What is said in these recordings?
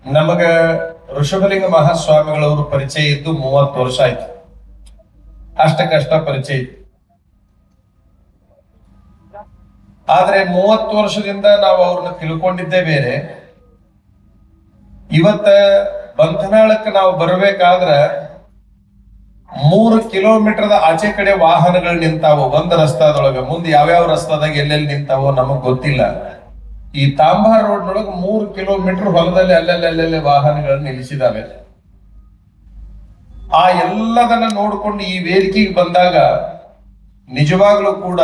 ನಮಗ ಋಷಭಲಿಂಗ ಮಹಾಸ್ವಾಮಿಗಳವರು ಪರಿಚಯ ಇದ್ದು 30 ವರ್ಷ ಆಯ್ತು. ಅಷ್ಟಕ್ಕಷ್ಟ ಪರಿಚಯ ಇತ್ತು. ಆದ್ರೆ 30 ವರ್ಷದಿಂದ ನಾವು ಅವ್ರನ್ನ ತಿಳ್ಕೊಂಡಿದ್ದೇ ಬೇರೆ. ಇವತ್ತ ಬಂಧನಾಳಕ್ಕೆ ನಾವು ಬರಬೇಕಾದ್ರ 3 ಕಿಲೋಮೀಟರ್ದ ಆಚೆ ಕಡೆ ವಾಹನಗಳು ನಿಂತಾವು. ಒಂದು ರಸ್ತಾದೊಳಗ ಮುಂದೆ ಯಾವ್ಯಾವ ರಸ್ತಾದಾಗ ಎಲ್ಲೆಲ್ಲಿ ನಿಂತಾವೋ ನಮಗ್ ಗೊತ್ತಿಲ್ಲ. ಈ ತಾಂಬಾ ರೋಡ್ನೊಳಗೆ 3 ಕಿಲೋಮೀಟರ್ ಹೊಲದಲ್ಲಿ ಅಲ್ಲೆಲ್ಲಿ ವಾಹನಗಳು ನಿಲ್ಲಿಸಿದಾವೆ. ಆ ಎಲ್ಲದನ್ನ ನೋಡ್ಕೊಂಡು ಈ ವೇದಿಕೆಗೆ ಬಂದಾಗ ನಿಜವಾಗ್ಲೂ ಕೂಡ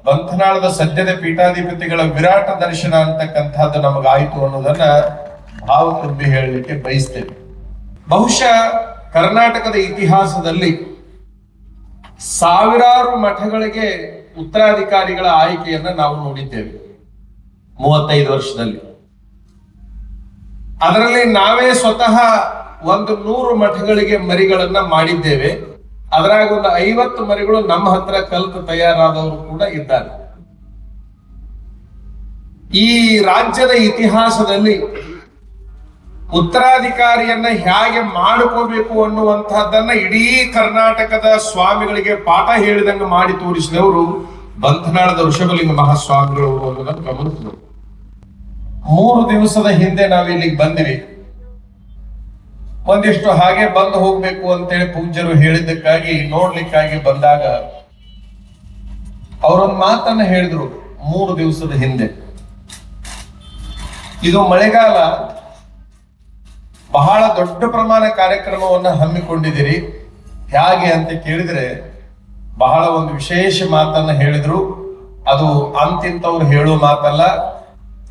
ಬಂಧನಾಳದ ಸದ್ಯದ ಪೀಠಾಧಿಪತಿಗಳ ವಿರಾಟ ದರ್ಶನ ಅಂತಕ್ಕಂಥದ್ದು ನಮಗಾಯ್ತು ಅನ್ನೋದನ್ನ ಭಾವ ತುಂಬಿ ಹೇಳಲಿಕ್ಕೆ ಬಯಸ್ತೇವೆ. ಬಹುಶಃ ಕರ್ನಾಟಕದ ಇತಿಹಾಸದಲ್ಲಿ ಸಾವಿರಾರು ಮಠಗಳಿಗೆ ಉತ್ತರಾಧಿಕಾರಿಗಳ ಆಯ್ಕೆಯನ್ನ ನಾವು ನೋಡಿದ್ದೇವೆ 35 ವರ್ಷದಲ್ಲಿ. ಅದರಲ್ಲಿ ನಾವೇ ಸ್ವತಃ 100 ಮಠಗಳಿಗೆ ಮರಿಗಳನ್ನ ಮಾಡಿದ್ದೇವೆ. ಅದರಾಗ ಒಂದು 50 ಮರಿಗಳು ನಮ್ಮ ಹತ್ರ ಕಲ್ತು ತಯಾರಾದವರು ಕೂಡ ಇದ್ದಾರೆ. ಈ ರಾಜ್ಯದ ಇತಿಹಾಸದಲ್ಲಿ ಉತ್ತರಾಧಿಕಾರಿಯನ್ನ ಹೇಗೆ ಮಾಡ್ಕೋಬೇಕು ಅನ್ನುವಂತಹದ್ದನ್ನ ಇಡೀ ಕರ್ನಾಟಕದ ಸ್ವಾಮಿಗಳಿಗೆ ಪಾಠ ಹೇಳಿದಂಗೆ ಮಾಡಿ ತೋರಿಸಿದವರು ಬಂಧನಾಳದ ಋಷಭಲಿಂಗ ಮಹಾಸ್ವಾಮಿಗಳು ಅನ್ನೋದನ್ನು ಗಮನಿಸಿದರು. 3 ದಿವಸದ ಹಿಂದೆ ನಾವಿಲ್ಲಿಗೆ ಬಂದಿವಿ. ಒಂದಿಷ್ಟು ಹಾಗೆ ಬಂದು ಹೋಗ್ಬೇಕು ಅಂತೇಳಿ ಪೂಜ್ಯರು ಹೇಳಿದ್ದಕ್ಕಾಗಿ ನೋಡ್ಲಿಕ್ಕಾಗಿ ಬಂದಾಗ ಅವರೊಂದು ಮಾತನ್ನ ಹೇಳಿದ್ರು 3 ದಿವಸದ ಹಿಂದೆ. ಇದು ಮಳೆಗಾಲ, ಬಹಳ ದೊಡ್ಡ ಪ್ರಮಾಣ ಕಾರ್ಯಕ್ರಮವನ್ನ ಹಮ್ಮಿಕೊಂಡಿದ್ದೀರಿ, ಹೇಗೆ ಅಂತ ಕೇಳಿದ್ರೆ ಬಹಳ ಒಂದು ವಿಶೇಷ ಮಾತನ್ನ ಹೇಳಿದ್ರು. ಅದು ಅಂತಿಂತವ್ರು ಹೇಳೋ ಮಾತಲ್ಲ.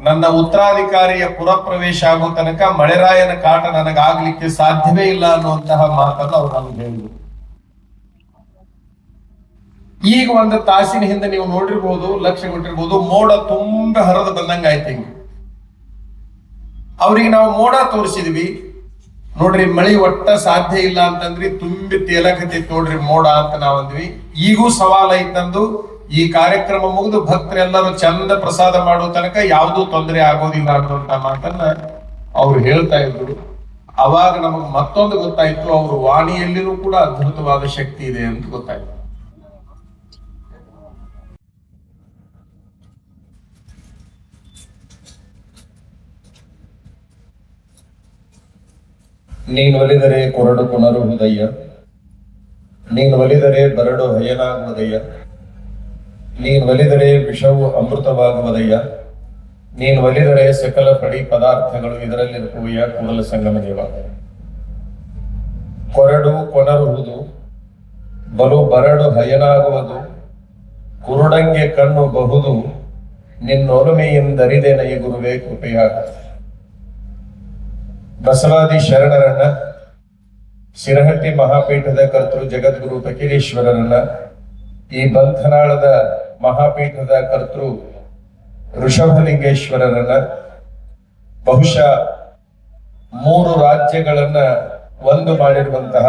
ನನ್ನ ಉತ್ತರಾಧಿಕಾರಿಯ ಪುರಪ್ರವೇಶ ಆಗೋ ತನಕ ಮಳೆರಾಯನ ಕಾಟ ನನಗಾಗ್ಲಿಕ್ಕೆ ಸಾಧ್ಯವೇ ಇಲ್ಲ ಅನ್ನುವಂತಹ ಮಾತನ್ನು ಅವ್ರು ನಮ್ಗೆ ಹೇಳಿದ್ರು. ಈಗ ಒಂದು ತಾಸಿನ ಹಿಂದೆ ನೀವು ನೋಡಿರ್ಬೋದು, ಲಕ್ಷ್ಯ ಕೊಟ್ಟಿರ್ಬೋದು, ಮೋಡ ತುಂಬ ಹರಿದು ಬಂದಂಗ ಆಯ್ತು. ಹಿಂಗೆ ಅವ್ರಿಗೆ ನಾವು ಮೋಡ ತೋರಿಸಿದ್ವಿ, ನೋಡ್ರಿ ಮಳಿ ಒಟ್ಟ ಸಾಧ್ಯ ಇಲ್ಲ ಅಂತಂದ್ರಿ, ತುಂಬಿ ತೇಲಕತ್ತೈತಿ ನೋಡ್ರಿ ಮೋಡ ಅಂತ ನಾವಂದ್ವಿ. ಈಗೂ ಸವಾಲ ಐತಂದು ಈ ಕಾರ್ಯಕ್ರಮ ಮುಗಿದು ಭಕ್ತರೆಲ್ಲರೂ ಚಂದ ಪ್ರಸಾದ ಮಾಡೋ ತನಕ ಯಾವುದೂ ತೊಂದರೆ ಆಗೋದಿಲ್ಲ ಅನ್ನುವಂತ ಮಾತನ್ನ ಅವ್ರು ಹೇಳ್ತಾ ಇದ್ರು. ಅವಾಗ ನಮಗ್ ಮತ್ತೊಂದು ಗೊತ್ತಾಯ್ತು, ಅವ್ರ ವಾಣಿಯಲ್ಲಿನೂ ಕೂಡ ಅದ್ಭುತವಾದ ಶಕ್ತಿ ಇದೆ ಅಂತ ಗೊತ್ತಾಯ್ತು. ನೀನು ಒಲಿದರೆ ಕೊರಡು ಪುನರುಹುದಯ್ಯ, ನೀನು ಒಲಿದರೆ ಬರಡು ಹಯನಾಗುವುದಯ್ಯ, ನೀನು ಒಲಿದರೆ ವಿಷವು ಅಮೃತವಾಗುವುದಯ್ಯ, ನೀನು ಒಲಿದರೆ ಸಕಲ ಪಡಿ ಪದಾರ್ಥಗಳು ಇದರಲ್ಲಿರುವುಯ್ಯ ಕೂಡಲ ಸಂಗಮ ದೇವ. ಕೊರಡು ಕೊನರುಹುದು, ಬಲು ಬರಡು ಹಯನಾಗುವುದು, ಕುರುಡಂಗೆ ಕಣ್ಣು ಬಹುದು, ನಿನ್ನೊಲುಮೆಯಿಂದರಿದೆ ನೈ ಗುರುವೇ ಕೃಪೆಯಾಗ. ಬಸವಾದಿ ಶರಣರನ್ನ, ಶಿರಹಟ್ಟಿ ಮಹಾಪೀಠದ ಕರ್ತೃ ಜಗದ್ಗುರು ಫಕೀರೇಶ್ವರರನ್ನ, ಈ ಬಂಧನಾಳದ ಮಹಾಪೀಠದ ಕರ್ತೃ ಋಷಭಲಿಂಗೇಶ್ವರರನ್ನ, ಬಹುಶಃ 3 ರಾಜ್ಯಗಳನ್ನ ಒಂದು ಮಾಡಿರುವಂತಹ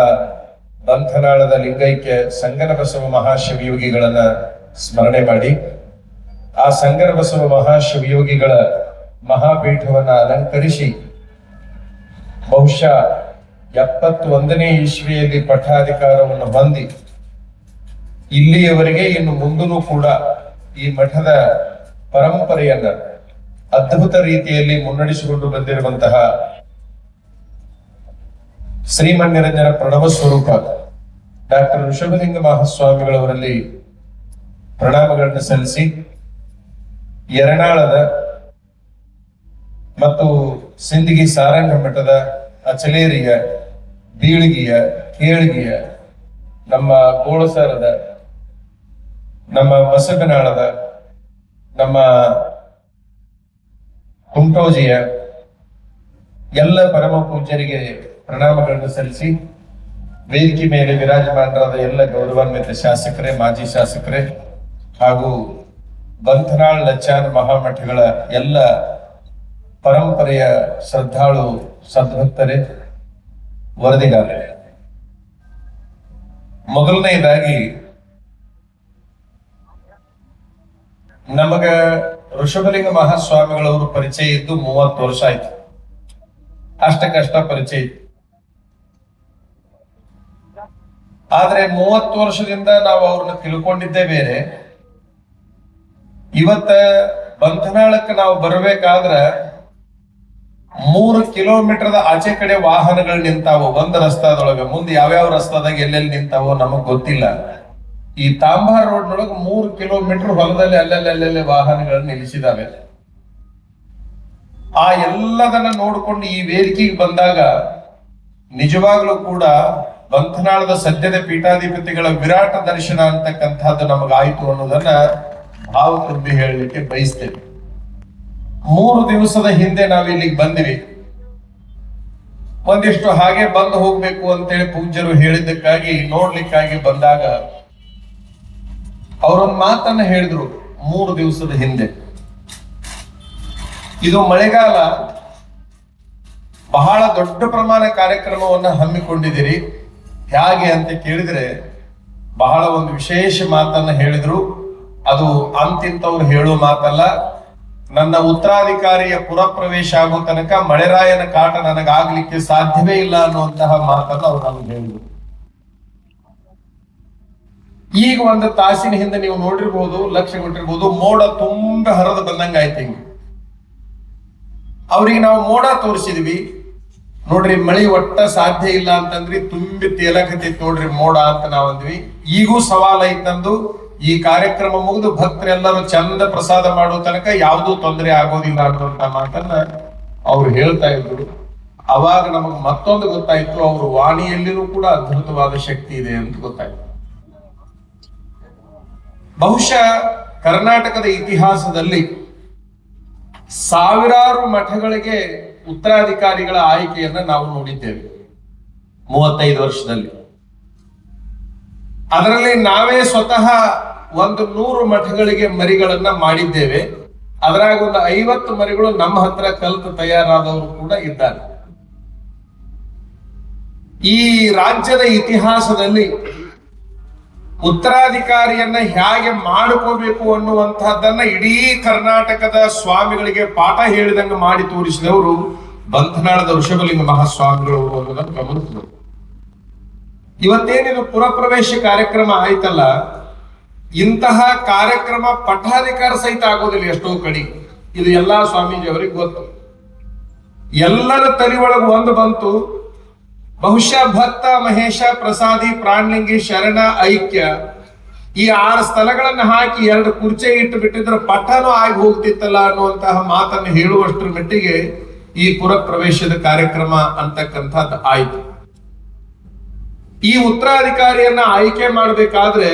ಬಂಧನಾಳದ ಲಿಂಗೈಕ್ಯ ಸಂಗನ ಬಸವ ಮಹಾಶಿವಯೋಗಿಗಳನ್ನ ಸ್ಮರಣೆ ಮಾಡಿ, ಆ ಸಂಗನ ಬಸವ ಮಹಾಶಿವಯೋಗಿಗಳ ಮಹಾಪೀಠವನ್ನ ಅಲಂಕರಿಸಿ, ಬಹುಶಃ 71ನೇ ಇಸ್ವಿಯಲ್ಲಿ ಪಟ್ಟಾಧಿಕಾರವನ್ನು ಹೊಂದಿ ಇಲ್ಲಿಯವರೆಗೆ ಇನ್ನು ಮುಂದೂ ಕೂಡ ಈ ಮಠದ ಪರಂಪರೆಯನ್ನ ಅದ್ಭುತ ರೀತಿಯಲ್ಲಿ ಮುನ್ನಡೆಸಿಕೊಂಡು ಬಂದಿರುವಂತಹ ಶ್ರೀಮನ್ನಿರಂಜನ ಪ್ರಣವ ಸ್ವರೂಪ ಡಾಕ್ಟರ್ ಋಷಭಲಿಂಗ ಮಹಾಸ್ವಾಮಿಗಳವರಲ್ಲಿ ಪ್ರಣಾಮಗಳನ್ನು ಸಲ್ಲಿಸಿ, ಯರನಾಳದ ಮತ್ತು ಸಿಂದಗಿ ಸಾರಂಗ ಮಠದ, ಅಚಲೇರಿಯ, ಬೀಳಗಿಯ, ಕೇಳಗಿಯ, ನಮ್ಮ ಗೋಳಸರದ, ನಮ್ಮ ಮಸಬನಾಳದ, ನಮ್ಮ ಕುಂಟೋಜಿಯ ಎಲ್ಲ ಪರಮ ಪೂಜ್ಯರಿಗೆ ಪ್ರಣಾಮಗಳನ್ನು ಸಲ್ಲಿಸಿ, ವೇದಿಕೆ ಮೇಲೆ ವಿರಾಜಮಾನರಾದ ಎಲ್ಲ ಗೌರವಾನ್ವಿತ ಶಾಸಕರೇ, ಮಾಜಿ ಶಾಸಕರೇ ಹಾಗೂ ಬಂಧನಾಳ್ ಲಚ್ಚಾನ ಮಹಾಮಠಗಳ ಎಲ್ಲ ಪರಂಪರೆಯ ಶ್ರದ್ಧಾಳು ಸದ್ಭಕ್ತರೇ, ವರದಿಗಾರರೇ, ಮೊದಲನೆಯದಾಗಿ ನಮಗ ಋಷಭಲಿಂಗ ಮಹಾಸ್ವಾಮಿಗಳವರು ಪರಿಚಯ ಇದ್ದು 30 ವರ್ಷ ಆಯ್ತು. ಅಷ್ಟಕ್ಕಷ್ಟ ಪರಿಚಯ ಇತ್ತು. ಆದ್ರೆ 30 ವರ್ಷದಿಂದ ನಾವು ಅವ್ರನ್ನ ತಿಳ್ಕೊಂಡಿದ್ದೇ ಬೇರೆ. ಇವತ್ತ ಬಂಧನಾಳಕ್ಕೆ ನಾವು ಬರ್ಬೇಕಾದ್ರ 3 ಕಿಲೋಮೀಟರ್ ಆಚೆ ಕಡೆ ವಾಹನಗಳು ನಿಂತಾವು ಒಂದ್ ರಸ್ತಾದೊಳಗ. ಮುಂದೆ ಯಾವ್ಯಾವ ರಸ್ತಾದಾಗ ಎಲ್ಲೆಲ್ಲಿ ನಿಂತಾವೋ ನಮಗ್ ಗೊತ್ತಿಲ್ಲ. ಈ ತಾಂಬಾರ್ ರೋಡ್ ನೊಳಗ 3 ಕಿಲೋಮೀಟರ್ ಹೊಲದಲ್ಲಿ ಅಲ್ಲೆಲ್ಲೆಲ್ಲೆಲ್ಲಿ ವಾಹನಗಳನ್ನ ನಿಲ್ಲಿಸಿದಾವೆ. ಆ ಎಲ್ಲದನ್ನ ನೋಡ್ಕೊಂಡು ಈ ವೇದಿಕೆಗೆ ಬಂದಾಗ ನಿಜವಾಗ್ಲೂ ಕೂಡ ಬಂಧನಾಳದ ಸದ್ಯದ ಪೀಠಾಧಿಪತಿಗಳ ವಿರಾಟ ದರ್ಶನ ಅಂತಕ್ಕಂಥದ್ದು ನಮಗಾಯ್ತು ಅನ್ನೋದನ್ನ ಭಾವ ತುಂಬಿ ಹೇಳಲಿಕ್ಕೆ ಬಯಸ್ತೇವೆ. 3 ದಿವಸದ ಹಿಂದೆ ನಾವಿಲ್ಲಿಗೆ ಬಂದಿವಿ. ಒಂದಿಷ್ಟು ಹಾಗೆ ಬಂದು ಹೋಗ್ಬೇಕು ಅಂತೇಳಿ ಪೂಜ್ಯರು ಹೇಳಿದ್ದಕ್ಕಾಗಿ ನೋಡ್ಲಿಕ್ಕಾಗಿ ಬಂದಾಗ ಅವರೊಂದು ಮಾತನ್ನ ಹೇಳಿದ್ರು 3 ದಿವಸದ ಹಿಂದೆ. ಇದು ಮಳೆಗಾಲ, ಬಹಳ ದೊಡ್ಡ ಪ್ರಮಾಣ ಕಾರ್ಯಕ್ರಮವನ್ನ ಹಮ್ಮಿಕೊಂಡಿದ್ದೀರಿ, ಹೇಗೆ ಅಂತ ಕೇಳಿದ್ರೆ ಬಹಳ ಒಂದು ವಿಶೇಷ ಮಾತನ್ನ ಹೇಳಿದ್ರು. ಅದು ಅಂತಿಂತವ್ರು ಹೇಳೋ ಮಾತಲ್ಲ. ನನ್ನ ಉತ್ತರಾಧಿಕಾರಿಯ ಪುರಪ್ರವೇಶ ಆಗೋ ತನಕ ಮಳೆರಾಯನ ಕಾಟ ನನಗಾಗ್ಲಿಕ್ಕೆ ಸಾಧ್ಯವೇ ಇಲ್ಲ ಅನ್ನುವಂತಹ ಮಾತನ್ನ ಅವ್ರು ನಮ್ಗೆ ಹೇಳಿದ್ರು. ಈಗ ಒಂದು ತಾಸಿನ ಹಿಂದೆ ನೀವು ನೋಡಿರ್ಬೋದು, ಲಕ್ಷ್ಯ ಕೊಟ್ಟಿರ್ಬೋದು, ಮೋಡ ತುಂಬ ಹರಿದು ಬಂದಂಗ ಆಯ್ತು. ಹಿಂಗೆ ಅವ್ರಿಗೆ ನಾವು ಮೋಡ ತೋರಿಸಿದ್ವಿ, ನೋಡ್ರಿ ಮಳಿ ಒಟ್ಟ ಸಾಧ್ಯ ಇಲ್ಲ ಅಂತಂದ್ರಿ, ತುಂಬಿ ತೇಲಕತೈತಿ ನೋಡ್ರಿ ಮೋಡ ಅಂತ ನಾವ್ ಅಂದ್ವಿ. ಈಗೂ ಸವಾಲ ಐತಂದು ಈ ಕಾರ್ಯಕ್ರಮ ಮುಗಿದು ಭಕ್ತರೆಲ್ಲರೂ ಚಂದ ಪ್ರಸಾದ ಮಾಡೋ ತನಕ ಯಾವುದೂ ತೊಂದರೆ ಆಗೋದಿಲ್ಲ ಅನ್ನುವಂತ ಮಾತನ್ನ ಅವ್ರು ಹೇಳ್ತಾ ಇದ್ರು. ಅವಾಗ ನಮಗ್ ಮತ್ತೊಂದು ಗೊತ್ತಾಯ್ತು, ಅವ್ರ ವಾಣಿಯಲ್ಲಿನೂ ಕೂಡ ಅದ್ಭುತವಾದ ಶಕ್ತಿ ಇದೆ ಅಂತ ಗೊತ್ತಾಯ್ತು. ಬಹುಶಃ ಕರ್ನಾಟಕದ ಇತಿಹಾಸದಲ್ಲಿ ಸಾವಿರಾರು ಮಠಗಳಿಗೆ ಉತ್ತರಾಧಿಕಾರಿಗಳ ಆಯ್ಕೆಯನ್ನ ನಾವು ನೋಡಿದ್ದೇವೆ 35 ವರ್ಷದಲ್ಲಿ. ಅದರಲ್ಲಿ ನಾವೇ ಸ್ವತಃ 100 ಮಠಗಳಿಗೆ ಮರಿಗಳನ್ನ ಮಾಡಿದ್ದೇವೆ. ಅದರಾಗ ಒಂದು 50 ಮರಿಗಳು ನಮ್ಮ ಹತ್ರ ಕಲ್ತು ತಯಾರಾದವರು ಕೂಡ ಇದ್ದಾರೆ. ಈ ರಾಜ್ಯದ ಇತಿಹಾಸದಲ್ಲಿ ಉತ್ತರಾಧಿಕಾರಿಯನ್ನ ಹೇಗೆ ಮಾಡಿಕೋಬೇಕು ಅನ್ನುವಂತಹದ್ದನ್ನ ಇಡೀ ಕರ್ನಾಟಕದ ಸ್ವಾಮಿಗಳಿಗೆ ಪಾಠ ಹೇಳಿದಂಗ ಮಾಡಿ ತೋರಿಸಿದವರು ಬಂಧನಾಳದ ಋಷಭಲಿಂಗ ಮಹಾಸ್ವಾಮಿಗಳು ಅನ್ನೋದನ್ನು ಗಮನಿಸಿದರು. ಇವತ್ತೇನಿದು ಪುರಪ್ರವೇಶ ಕಾರ್ಯಕ್ರಮ ಆಯ್ತಲ್ಲ, ಇಂತಹ ಕಾರ್ಯಕ್ರಮ ಪಟ್ಟಾಧಿಕಾರ ಸಹಿತ ಆಗೋದಿಲ್ಲ ಎಷ್ಟೋ ಕಡೆ. ಇದು ಎಲ್ಲಾ ಸ್ವಾಮೀಜಿ ಅವರಿಗೆ ಗೊತ್ತು. ಎಲ್ಲರ ತಲೆ ಒಳಗೆ ಒಂದು ಬಂತು, ಬಹುಶಃ ಭಕ್ತ, ಮಹೇಶ, ಪ್ರಸಾದಿ, ಪ್ರಾಣಲಿಂಗಿ, ಶರಣ, ಐಕ್ಯ ಈ 6 ಸ್ಥಳಗಳನ್ನ ಹಾಕಿ 2 ಕುರ್ಚೆ ಇಟ್ಟು ಬಿಟ್ಟಿದ್ರೆ ಪಠನೂ ಆಗಿ ಹೋಗ್ತಿತ್ತಲ್ಲ ಅನ್ನುವಂತಹ ಮಾತನ್ನು ಹೇಳುವಷ್ಟರ ಮಟ್ಟಿಗೆ ಈ ಪುರಪ್ರವೇಶದ ಕಾರ್ಯಕ್ರಮ ಅಂತಕ್ಕಂಥದ್ದು ಆಯ್ತು. ಈ ಉತ್ತರಾಧಿಕಾರಿಯನ್ನ ಆಯ್ಕೆ ಮಾಡಬೇಕಾದ್ರೆ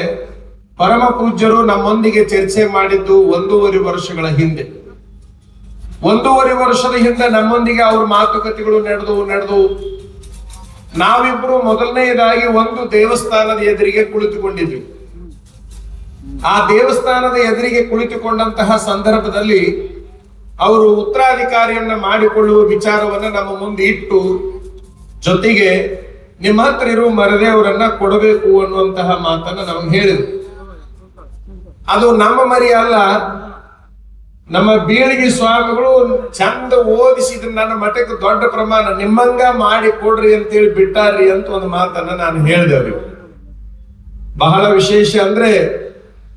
ಪರಮ ಪೂಜ್ಯರು ನಮ್ಮೊಂದಿಗೆ ಚರ್ಚೆ ಮಾಡಿದ್ದು 1.5 ವರ್ಷಗಳ ಹಿಂದೆ. 1.5 ವರ್ಷದ ಹಿಂದೆ ನಮ್ಮೊಂದಿಗೆ ಅವ್ರ ಮಾತುಕತೆಗಳು ನಡೆದು ನಾವಿಬ್ರು ಮೊದಲನೆಯದಾಗಿ ಒಂದು ದೇವಸ್ಥಾನದ ಎದುರಿಗೆ ಕುಳಿತುಕೊಂಡಿದ್ವಿ. ಆ ದೇವಸ್ಥಾನದ ಎದುರಿಗೆ ಕುಳಿತುಕೊಂಡಂತಹ ಸಂದರ್ಭದಲ್ಲಿ ಅವರು ಉತ್ತರಾಧಿಕಾರಿಯನ್ನ ಮಾಡಿಕೊಳ್ಳುವ ವಿಚಾರವನ್ನ ನಮ್ಮ ಮುಂದೆ ಇಟ್ಟು, ಜೊತೆಗೆ ನಿಮ್ಮ ಹತ್ರ ಇರುವ ಮರದೇವರನ್ನ ಕೊಡಬೇಕು ಅನ್ನುವಂತಹ ಮಾತನ್ನ ನಮ್ಗೆ ಹೇಳಿದ್ರು. ಅದು ನಮ್ಮ ಮರಿ ಅಲ್ಲ, ನಮ್ಮ ಬೀಳಿಗೆ ಸ್ವಾಮಿಗಳು ಚಂದ ಓದಿಸಿದ್ರು. ನನ್ನ ಮಠಕ್ಕೆ ದೊಡ್ಡ ಪ್ರಮಾಣ ನಿಮ್ಮಂಗ ಮಾಡಿ ಕೊಡ್ರಿ ಅಂತೇಳಿ ಬಿಟ್ಟಾರ್ರಿ ಅಂತ ಒಂದು ಮಾತನ್ನ ನಾನು ಹೇಳಿದೆ. ಬಹಳ ವಿಶೇಷ ಅಂದ್ರೆ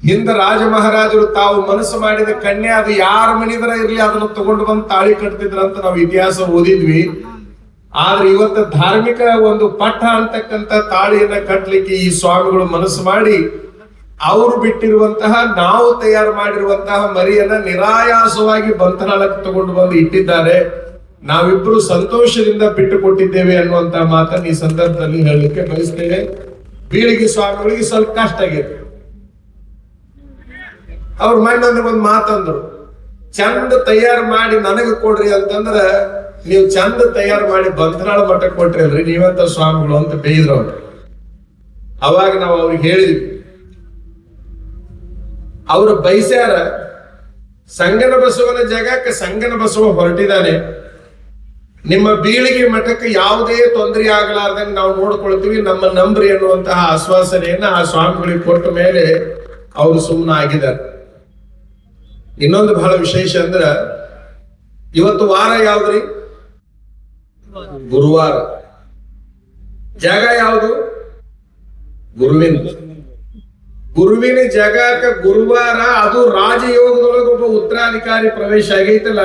ಹಿಂದೆ ರಾಜ ಮಹಾರಾಜರು ತಾವು ಮನಸ್ಸು ಮಾಡಿದ ಕನ್ಯೆ ಅದು ಯಾರ ಮನಿದ್ರ ಇರ್ಲಿ ಅದನ್ನು ತಗೊಂಡು ಬಂದು ತಾಳಿ ಕಟ್ತಿದ್ರಂತ ನಾವು ಇತಿಹಾಸ ಓದಿದ್ವಿ. ಆದ್ರೆ ಇವತ್ತು ಧಾರ್ಮಿಕ ಒಂದು ಪಠ ಅಂತಕ್ಕಂಥ ತಾಳಿಯನ್ನ ಕಟ್ಲಿಕ್ಕೆ ಈ ಸ್ವಾಮಿಗಳು ಮನಸ್ಸು ಮಾಡಿ ಅವರು ಬಿಟ್ಟಿರುವಂತಹ, ನಾವು ತಯಾರು ಮಾಡಿರುವಂತಹ ಮರಿಯನ್ನ ನಿರಾಯಾಸವಾಗಿ ಬಂಧನಾಳಕ್ಕೆ ತಗೊಂಡು ಬಂದು ಇಟ್ಟಿದ್ದಾರೆ. ನಾವಿಬ್ರು ಸಂತೋಷದಿಂದ ಬಿಟ್ಟು ಕೊಟ್ಟಿದ್ದೇವೆ ಅನ್ನುವಂತಹ ಮಾತನ್ನು ಈ ಸಂದರ್ಭದಲ್ಲಿ ಹೇಳಲಿಕ್ಕೆ ಬಯಸ್ತೇವೆ. ಬೀಳಿಗೆ ಸ್ವಾಮಿಗಳಿಗೆ ಸ್ವಲ್ಪ ಕಷ್ಟ ಆಗಿದೆ. ಅವ್ರ ಮಣ್ಣಂದ್ರೆ ಒಂದು ಮಾತಂದ್ರು, ಚಂದ ತಯಾರು ಮಾಡಿ ನನಗೆ ಕೊಡ್ರಿ ಅಂತಂದ್ರ ನೀವು ಚಂದ ತಯಾರು ಮಾಡಿ ಬಂಧನಾಳ ಮಠಕ್ಕೆ ಕೊಟ್ರಿ ಅಲ್ರಿ ನೀವಂತ ಸ್ವಾಮಿಗಳು ಅಂತ ಬೇಯಿದ್ರು ಅವ್ರು. ಅವಾಗ ನಾವು ಅವ್ರಿಗೆ ಹೇಳಿದ್ವಿ, ಅವ್ರ ಬೈಸ್ಯಾರ, ಸಂಗನ ಬಸವನ ಜಾಗಕ್ಕೆ ಸಂಗನ ಬಸವ ಹೊರಟಿದ್ದಾನೆ, ನಿಮ್ಮ ಬೀಳಿಗೆ ಮಠಕ್ಕೆ ಯಾವುದೇ ತೊಂದರೆ ಆಗಲಾರ್ದಂಗೆ ನಾವು ನೋಡ್ಕೊಳ್ತೀವಿ, ನಮ್ಮ ನಂಬ್ರಿ ಅನ್ನುವಂತಹ ಆಶ್ವಾಸನೆಯನ್ನ ಆ ಸ್ವಾಮಿಗಳಿಗೆ ಕೊಟ್ಟ ಮೇಲೆ ಅವರು ಸುಮ್ಮನೆ ಆಗಿದ್ದಾರೆ. ಇನ್ನೊಂದು ಬಹಳ ವಿಶೇಷ ಅಂದ್ರ ಇವತ್ತು ವಾರ ಯಾವ್ದ್ರಿ? ಗುರುವಾರ. ಜಾಗ ಯಾವುದು? ಗುರುವಿನ. ಗುರುವಿನ ಜಾಗಕ್ಕೆ ಗುರುವಾರ, ಅದು ರಾಜಯೋಗದೊಳಗೆ ಒಬ್ಬ ಉತ್ತರಾಧಿಕಾರಿ ಪ್ರವೇಶ ಆಗೈತಲ್ಲ,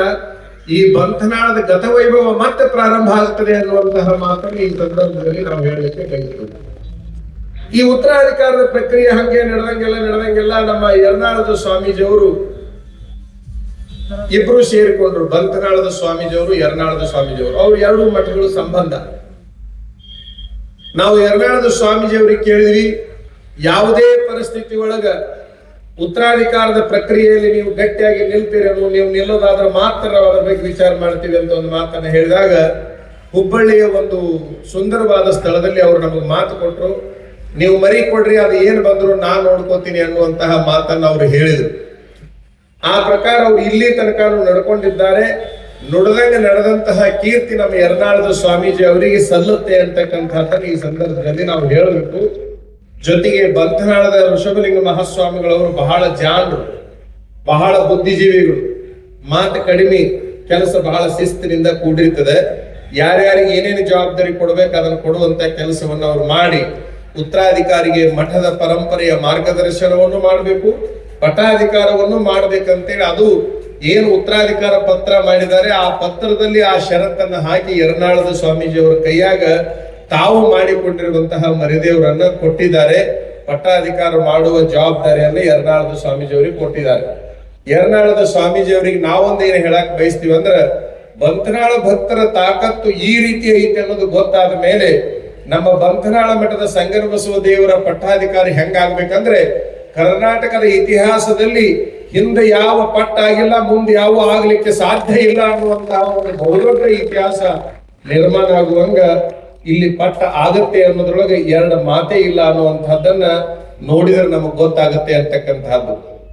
ಈ ಬಂಧನಾಳದ ಗತವೈಭವ ಮತ್ತೆ ಪ್ರಾರಂಭ ಆಗ್ತದೆ ಅನ್ನುವಂತಹ ಮಾತನ್ನು ಈ ಸಂದರ್ಭದಲ್ಲಿ ನಾವು ಹೇಳಲಿಕ್ಕೆ ಬಯಸ್ತೇವೆ. ಈ ಉತ್ತರಾಧಿಕಾರದ ಪ್ರಕ್ರಿಯೆ ಹಂಗೆ ನಡೆದಂಗೆಲ್ಲ ನಮ್ಮ ಯರ್ನಾಳದ ಸ್ವಾಮೀಜಿಯವರು ಇಬ್ರು ಸೇರಿಕೊಂಡ್ರು. ಬಂಧನಾಳದ ಸ್ವಾಮೀಜಿಯವರು, ಯರ್ನಾಳದ ಸ್ವಾಮೀಜಿಯವರು, ಅವ್ರು ಎರಡು ಮಠಗಳು ಸಂಬಂಧ. ನಾವು ಯರ್ನಾಳದ ಸ್ವಾಮೀಜಿಯವ್ರಿಗೆ ಕೇಳಿದ್ವಿ, ಯಾವುದೇ ಪರಿಸ್ಥಿತಿ ಒಳಗ ಉತ್ತರಾಧಿಕಾರದ ಪ್ರಕ್ರಿಯೆಯಲ್ಲಿ ನೀವು ಗಟ್ಟಿಯಾಗಿ ನಿಲ್ತೀರೇನು, ನೀವು ನಿಲ್ಲೋದಾದ್ರೆ ಮಾತ್ರ ನಾವು ಅದರ ಬಗ್ಗೆ ವಿಚಾರ ಮಾಡ್ತೀವಿ ಅಂತ ಒಂದು ಮಾತನ್ನ ಹೇಳಿದಾಗ, ಹುಬ್ಬಳ್ಳಿಯ ಒಂದು ಸುಂದರವಾದ ಸ್ಥಳದಲ್ಲಿ ಅವರು ನಮಗೆ ಮಾತು ಕೊಟ್ಟರು. ನೀವು ಮರಿ ಕೊಡ್ರಿ, ಅದು ಏನು ಬಂದ್ರು ನಾನ್ ನೋಡ್ಕೋತೀನಿ ಅನ್ನುವಂತಹ ಮಾತನ್ನ ಅವರು ಹೇಳಿದ್ರು. ಆ ಪ್ರಕಾರ ಅವರು ಇಲ್ಲಿ ತನಕ ನಡ್ಕೊಂಡಿದ್ದಾರೆ. ನುಡಿದಂಗೆ ನಡೆದಂತಹ ಕೀರ್ತಿ ನಮ್ಮ ಯರ್ನಾಳದ ಸ್ವಾಮೀಜಿ ಅವರಿಗೆ ಸಲ್ಲುತ್ತೆ ಅಂತಕ್ಕಂಥದ್ದನ್ನು ಈ ಸಂದರ್ಭದಲ್ಲಿ ನಾವು ಹೇಳಬೇಕು. ಜೊತೆಗೆ ಬಂಧನಾಳದ ಋಷಭಲಿಂಗ ಮಹಾಸ್ವಾಮಿಗಳವರು ಬಹಳ ಜಾಣರು, ಬಹಳ ಬುದ್ಧಿಜೀವಿಗಳು, ಮಾತು ಕಡಿಮೆ, ಕೆಲಸ ಬಹಳ ಶಿಸ್ತಿನಿಂದ ಕೂಡಿರ್ತದೆ. ಯಾರ್ಯಾರಿಗೆ ಏನೇನು ಜವಾಬ್ದಾರಿ ಕೊಡ್ಬೇಕು ಅದನ್ನು ಕೊಡುವಂತ ಕೆಲಸವನ್ನು ಅವರು ಮಾಡಿ ಉತ್ತರಾಧಿಕಾರಿಗೆ ಮಠದ ಪರಂಪರೆಯ ಮಾರ್ಗದರ್ಶನವನ್ನು ಮಾಡಬೇಕು, ಪಟ್ಟಾಧಿಕಾರವನ್ನು ಮಾಡ್ಬೇಕಂತೇಳಿ ಅದು ಏನು ಉತ್ತರಾಧಿಕಾರ ಪತ್ರ ಮಾಡಿದ್ದಾರೆ ಆ ಪತ್ರದಲ್ಲಿ ಆ ಷರತ್ತನ್ನ ಹಾಕಿ ಯರ್ನಾಳದ ಸ್ವಾಮೀಜಿಯವರ ಕೈಯಾಗ ತಾವು ಮಾಡಿಕೊಂಡಿರುವಂತಹ ಮರಿದೇವರನ್ನ ಕೊಟ್ಟಿದ್ದಾರೆ. ಪಟ್ಟಾಧಿಕಾರ ಮಾಡುವ ಜವಾಬ್ದಾರಿಯನ್ನ ಯರ್ನಾಳದ ಸ್ವಾಮೀಜಿಯವರಿಗೆ ಕೊಟ್ಟಿದ್ದಾರೆ. ಯರ್ನಾಳದ ಸ್ವಾಮೀಜಿಯವರಿಗೆ ನಾವೊಂದೇನು ಹೇಳಕ್ ಬಯಸ್ತೀವಿ ಅಂದ್ರೆ, ಬಂಧನಾಳ ಭಕ್ತರ ತಾಕತ್ತು ಈ ರೀತಿ ಐತೆ ಅನ್ನೋದು ಗೊತ್ತಾದ ಮೇಲೆ ನಮ್ಮ ಬಂಧನಾಳ ಮಠದ ಸಂಗನಬಸವ ದೇವರ ಪಟ್ಟಾಧಿಕಾರಿ ಹೆಂಗಾಗ್ಬೇಕಂದ್ರೆ, ಕರ್ನಾಟಕದ ಇತಿಹಾಸದಲ್ಲಿ ಹಿಂದೆ ಯಾವ ಪಟ್ಟಾಗಿಲ್ಲ, ಮುಂದೆ ಯಾವ ಆಗ್ಲಿಕ್ಕೆ ಸಾಧ್ಯ ಇಲ್ಲ ಅನ್ನುವಂತಹ ಒಂದು ಬಹುದೊಡ್ಡ ಇತಿಹಾಸ ನಿರ್ಮಾಣ ಆಗುವಂಗ ಇಲ್ಲಿ ಪಟ್ಟ ಆಗತ್ತೆ ಅನ್ನೋದ್ರೊಳಗೆ ಎರಡು ಮಾತೇ ಇಲ್ಲ ಅನ್ನುವಂಥದ್ದನ್ನ ನೋಡಿದ್ರೆ ನಮಗ್ ಗೊತ್ತಾಗತ್ತೆ ಅಂತಕ್ಕಂಥದ್ದು.